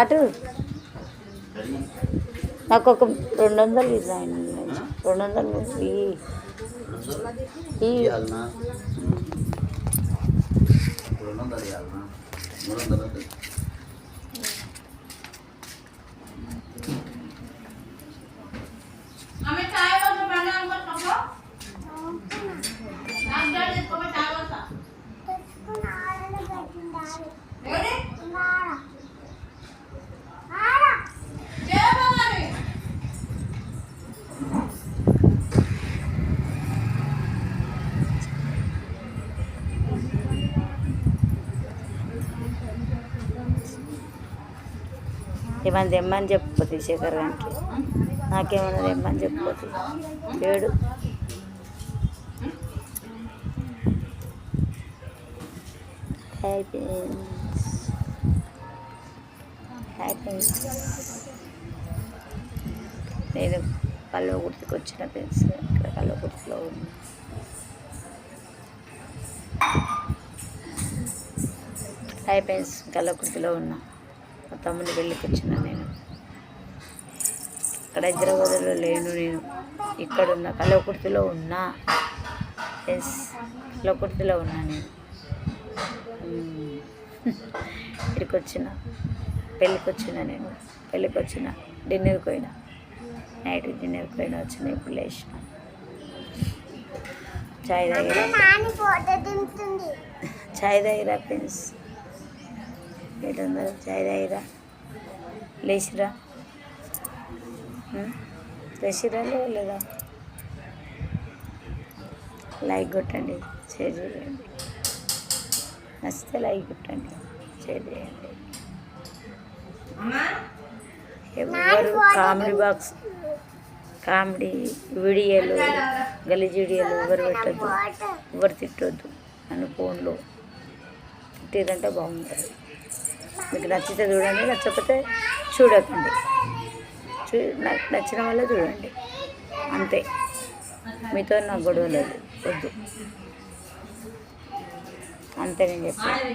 అటు నాకు ఒక 200 డిజైన్ 200 ఈ ఏమైనా తెమ్మని చెప్పిపోతే శేఖర్ గారికి నాకేమైనా తెమ్మని చెప్పిపోతే ఏడు నేను కల్లో గుర్తుకొచ్చిన ఫ్రెండ్స్ ఇక్కడ కల్లో గుర్తులో ఉంది. హాయ్ ఫ్రెండ్స్, కల్లో గుర్తులో ఉన్నా. మా తమ్ముడి పెళ్ళికి వచ్చిన నేను ఇక్కడ హైదరాబాద్లో లేను. నేను ఇక్కడున్న కల్లకుర్తిలో ఉన్నా ఫ్రెండ్స్, కల్లకుర్తిలో ఉన్నా నేను. ఇక్కడికి వచ్చిన పెళ్ళికి వచ్చిన నేను పెళ్ళికి వచ్చిన డిన్నర్కి పోయినా నైట్ డిన్నర్కి పోయినా వచ్చిన ఇప్పుడు లేచిన చాయ్ తాగిరా ఫ్రెండ్స్. మీరందరూ చాయ్ తాగిరా, లేచిరా లేదా లైక్ కొట్టండి, షేర్ చేయండి. నచ్చితే లైక్ కొట్టండి, షేర్ చేయండి. ఎవరు కామెడీ బాక్స్ కామెడీ వీడియోలు గలీజ్ వీడియోలు ఎవరు పెట్టద్దు, ఎవరు తిట్టొద్దు నన్ను ఫోన్లో. తిట్టేదంటే బాగుంటుంది. మీకు నచ్చితే చూడండి, నచ్చకపోతే చూడకండి. నాకు నచ్చిన వల్ల చూడండి అంతే. మీతో నాకు గొడవ లేదు, వద్దు అంతే నేను చెప్పాను.